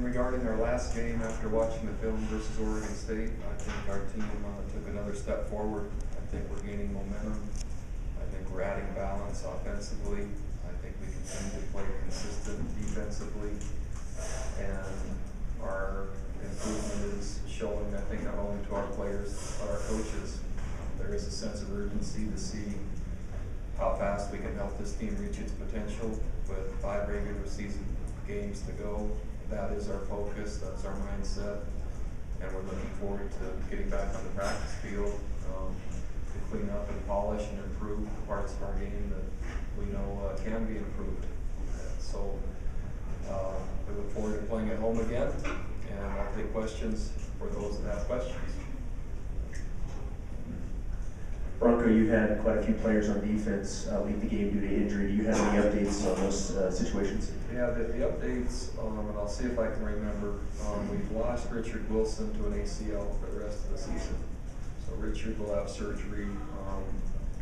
regarding our last game, after watching the film versus Oregon State, I think our team took another step forward. I think we're gaining momentum. I think we're adding balance offensively. I think we continue to play consistent defensively. And our improvement is showing, I think, not only to our players, but our coaches. There is a sense of urgency to see how fast we can help this team reach its potential with 5 regular season games to go. That is our focus, that's our mindset, and we're looking forward to getting back on the practice field to clean up and polish and improve the parts of our game that we know can be improved. So we look forward to playing at home again, and I'll take questions for those that have questions. Bronco, you had quite a few players on defense leave the game due to injury. Do you have any updates on those situations? Yeah, the updates, and I'll see if I can remember. We've lost Richard Wilson to an ACL for the rest of the season. So Richard will have surgery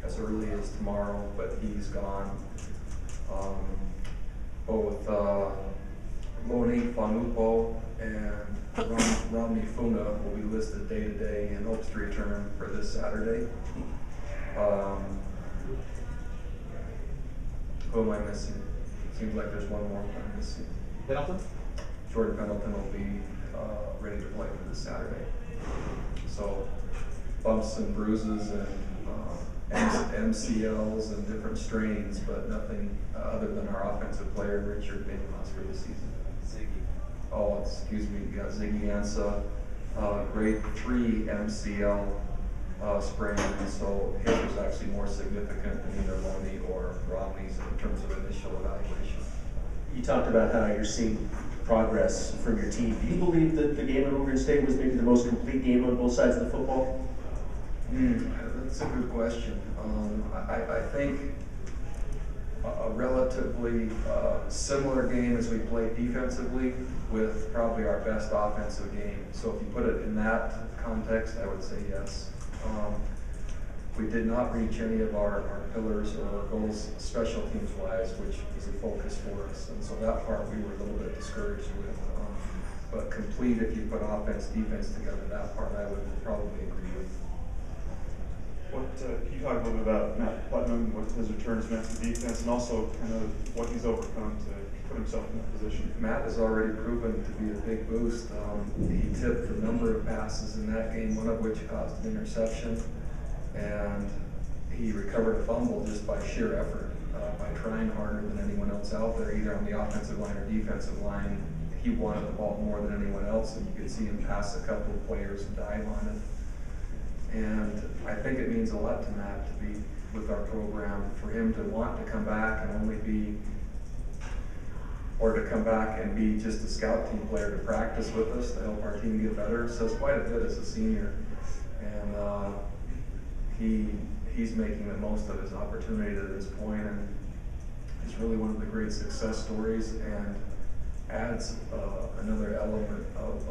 as early as tomorrow, but he's gone. Both Monique Fanupo and Romney Funa will be listed day-to-day and hopes to return for this Saturday. Who am I missing? Seems like there's one more I'm missing. Pendleton? Jordan Pendleton will be ready to play for this Saturday. So bumps and bruises and MCLs and different strains, but nothing other than our offensive player Richard being lost for the season. Ziggy. Oh, excuse me, yeah, Ziggy Ansa, grade 3 MCL sprain, and so his was actually more significant than either Loney or Romney's in terms of initial evaluation. You talked about how you're seeing progress from your team. Do you believe that the game at Oregon State was maybe the most complete game on both sides of the football? That's a good question. I think a relatively similar game as we played defensively with probably our best offensive game. So if you put it in that context, I would say yes. We did not reach any of our pillars or our goals special teams wise, which is a focus for us. And so that part we were a little bit discouraged with. But complete, if you put offense, defense together, that part I would probably agree with. Can you talk a little bit about Matt Putnam, what his returns meant to defense, and also kind of what he's overcome to put himself in that position? Matt has already proven to be a big boost. He tipped a number of passes in that game, one of which caused an interception, and he recovered a fumble just by sheer effort, by trying harder than anyone else out there, either on the offensive line or defensive line. He wanted the ball more than anyone else, and you could see him pass a couple of players and dive on it. And I think it means a lot to Matt to be with our program, for him to want to come back and only be, or to come back and be just a scout team player to practice with us to help our team get better. Says quite a bit as a senior, and he's making the most of his opportunity to this point, and it's really one of the great success stories, and adds another element of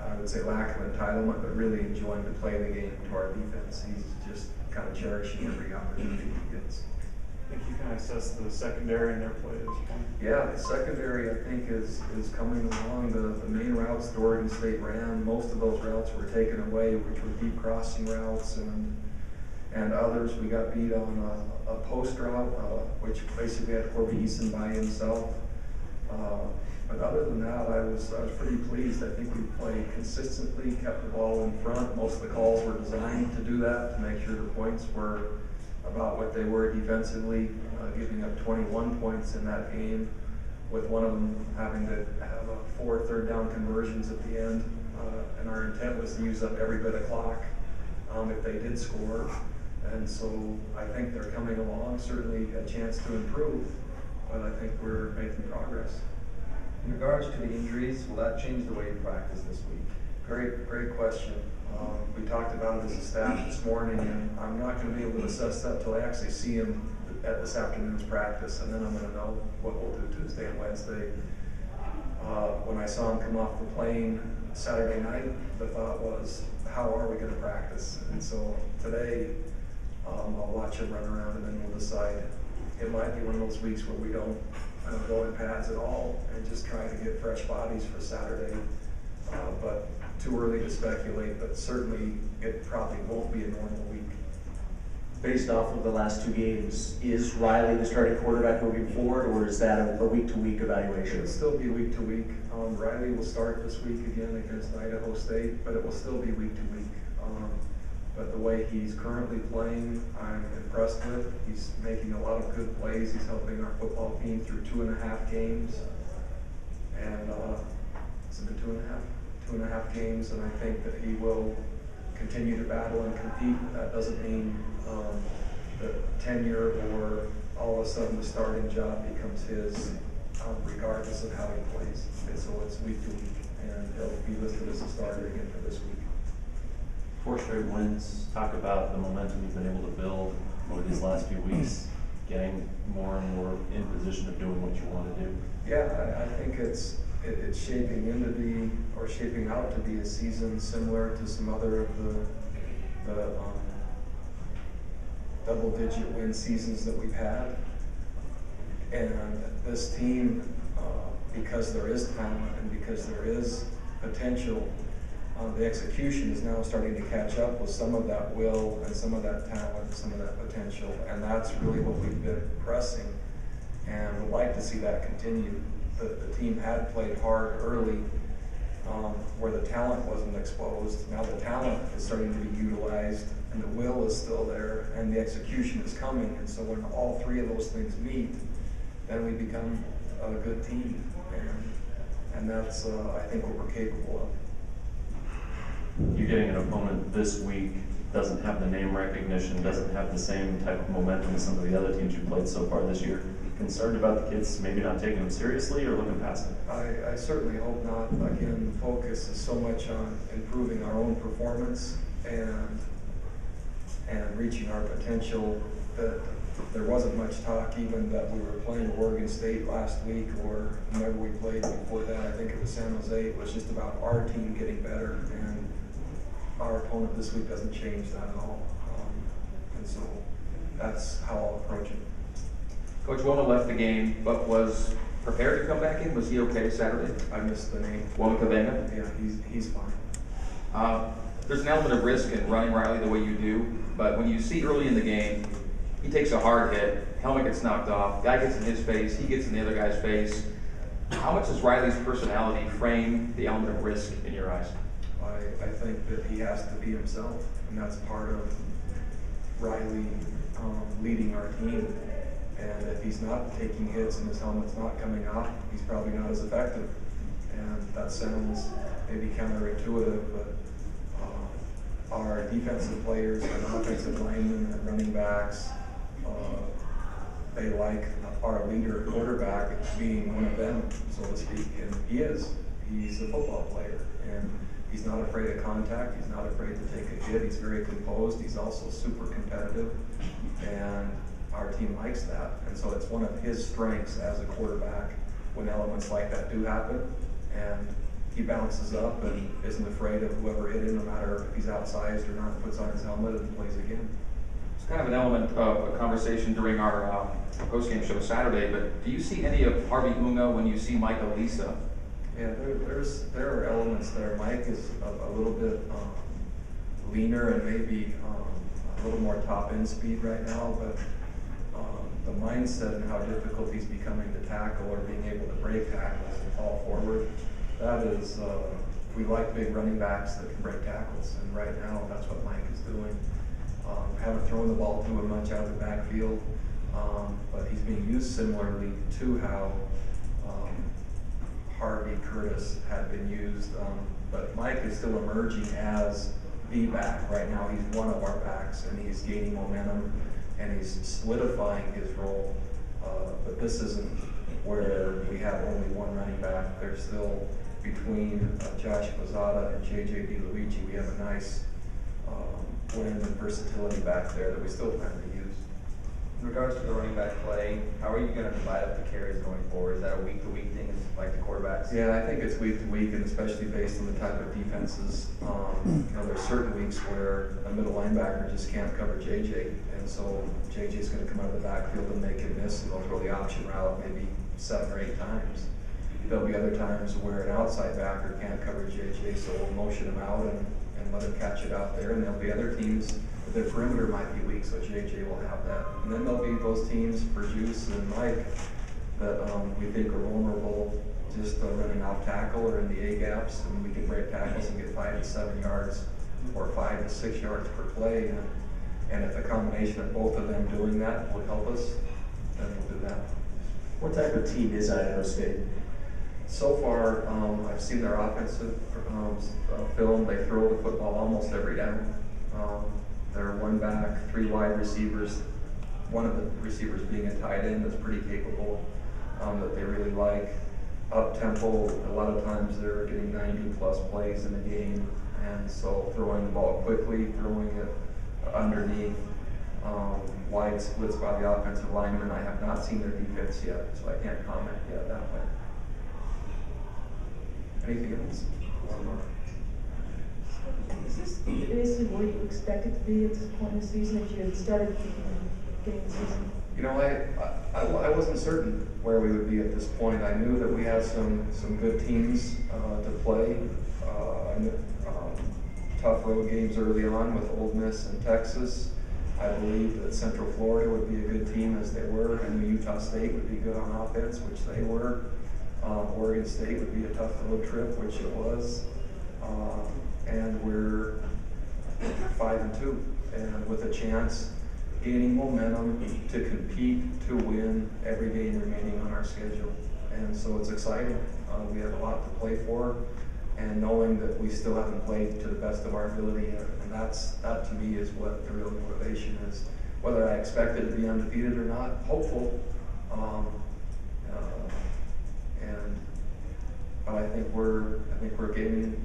I would say lack of entitlement, but really enjoying to play the game to our defense. He's just kind of cherishing every opportunity he gets. I think you kind of assess the secondary and their play at this point. Yeah, the secondary I think is coming along. The main routes that Oregon State ran, most of those routes were taken away, which were deep crossing routes, and others we got beat on a post route, which basically had Corby Eason by himself. But other than that, I was pretty pleased. I think we played consistently, kept the ball in front. Most of the calls were designed to do that, to make sure the points were about what they were defensively, giving up 21 points in that game, with one of them having to have 4 third-down conversions at the end. And our intent was to use up every bit of clock if they did score. And so I think they're coming along, certainly a chance to improve, but I think we're making progress. In regards to the injuries, will that change the way you practice this week? Great question. We talked about it as a staff this morning, and I'm not going to be able to assess that until I actually see him at this afternoon's practice, and then I'm going to know what we'll do Tuesday and Wednesday. When I saw him come off the plane Saturday night, the thought was, how are we going to practice? And so today, I'll watch him run around, and then we'll decide. It might be one of those weeks where we don't go in pads at all and just trying to get fresh bodies for Saturday. But too early to speculate, but certainly it probably won't be a normal week. Based off of the last 2 games, is Riley the starting quarterback moving forward, or is that a week-to-week evaluation? It'll still be week to week. Riley will start this week again against Idaho State, but it will still be week to week. But the way he's currently playing, I'm impressed with. He's making a lot of good plays. He's helping our football team through 2.5 games. And has it been 2.5 games, and I think that he will continue to battle and compete. That doesn't mean the tenure or all of a sudden the starting job becomes his, regardless of how he plays. And so it's week to week, and he'll be listed as a starter again for this week. 4 straight wins. Talk about the momentum you've been able to build over these last few weeks, getting more and more in position of doing what you want to do. Yeah, I think it's shaping out to be a season similar to some other of the double-digit win seasons that we've had. And this team, because there is talent and because there is potential, the execution is now starting to catch up with some of that will and some of that talent and some of that potential. And that's really what we've been pressing, and would like to see that continue. The team had played hard early, where the talent wasn't exposed. Now the talent is starting to be utilized, and the will is still there, and the execution is coming. And so when all 3 of those things meet, then we become a good team. And that's, I think, what we're capable of. You're getting an opponent this week, doesn't have the name recognition, doesn't have the same type of momentum as some of the other teams you played so far this year. Concerned about the kids maybe not taking them seriously or looking past it? I certainly hope not. Again, the focus is so much on improving our own performance and reaching our potential that there wasn't much talk even that we were playing Oregon State last week or whenever we played before that. I think it was San Jose. It was just about our team getting better, and our opponent this week doesn't change that at all. And so that's how I'll approach it. Coach Wilma left the game, but was prepared to come back in. Was he okay Saturday? I missed the name. Wilma Cabenga? Yeah, he's fine. There's an element of risk in running Riley the way you do, but when you see early in the game, he takes a hard hit, helmet gets knocked off, guy gets in his face, he gets in the other guy's face. How much does Riley's personality frame the element of risk in your eyes? I think that he has to be himself, and that's part of Riley leading our team. And if he's not taking hits and his helmet's not coming off, he's probably not as effective. And that sounds maybe counterintuitive, but our defensive players and offensive linemen and running backs, they like our leader quarterback being one of them, so to speak. And he is. He's a football player, and he's not afraid of contact. He's not afraid to take a hit. He's very composed. He's also super competitive, and our team likes that. And so it's one of his strengths as a quarterback when elements like that do happen, and he bounces up and isn't afraid of whoever hit him, no matter if he's outsized or not, puts on his helmet and plays again. It's kind of an element of a conversation during our post-game show Saturday, but do you see any of Harvey Unga when you see Mike Elisa? Yeah, there are elements there. Mike is a little bit leaner and maybe a little more top-end speed right now, but the mindset and how difficult he's becoming to tackle or being able to break tackles and fall forward, that is, we like big running backs that can break tackles, and right now that's what Mike is doing. Haven't thrown the ball to him much out of the backfield, but he's being used similarly to how Harvey Curtis had been used. But Mike is still emerging as the back. Right now he's one of our backs, and he's gaining momentum, and he's solidifying his role. But this isn't where we have only one running back. There's still, between Josh Posada and JJ DiLuigi, we have a nice blend and versatility back there that we still plan to use. In regards to the running back play, how are you going to divide up the carries going forward? Is that a week-to-week thing, like the quarterbacks? Yeah, I think it's week to week, and especially based on the type of defenses. There's certain weeks where a middle linebacker just can't cover JJ, and so JJ's going to come out of the backfield and make him miss, and they'll throw the option route, maybe 7 or 8 times. There'll be other times where an outside backer can't cover JJ, so we'll motion him out and let him catch it out there. And there'll be other teams, their perimeter might be weak, so JJ will have that. And then there'll be those teams for Juice and Mike that we think are vulnerable, just running off tackle or in the A gaps, and we can break tackles and get 5 to 7 yards or 5 to 6 yards per play. And if a combination of both of them doing that would help us, then we'll do that. What type of team is Idaho State? So far, I've seen their offensive film. They throw the football almost every down. They're 1 back, 3 wide receivers. One of the receivers being a tight end that's pretty capable, that they really like. Up tempo, a lot of times they're getting 90+ plays in a game, and so throwing the ball quickly, throwing it underneath. Wide splits by the offensive linemen. I have not seen their defense yet, so I can't comment yet that way. Anything else? Is this basically where you expect it to be at this point in the season, if you had started getting the season? You know, I wasn't certain where we would be at this point. I knew that we had some good teams to play. Tough road games early on with Ole Miss and Texas. I believe that Central Florida would be a good team as they were. I knew Utah State would be good on offense, which they were. Oregon State would be a tough road trip, which it was. And we're 5-2, and with a chance gaining momentum to compete to win every game remaining on our schedule. And so it's exciting. We have a lot to play for, and knowing that we still haven't played to the best of our ability yet. And that to me is what the real motivation is. Whether I expect it to be undefeated or not, hopeful. But I think we're gaining,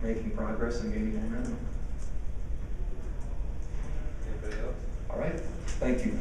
making progress and gaining momentum. Anybody else? All right, thank you.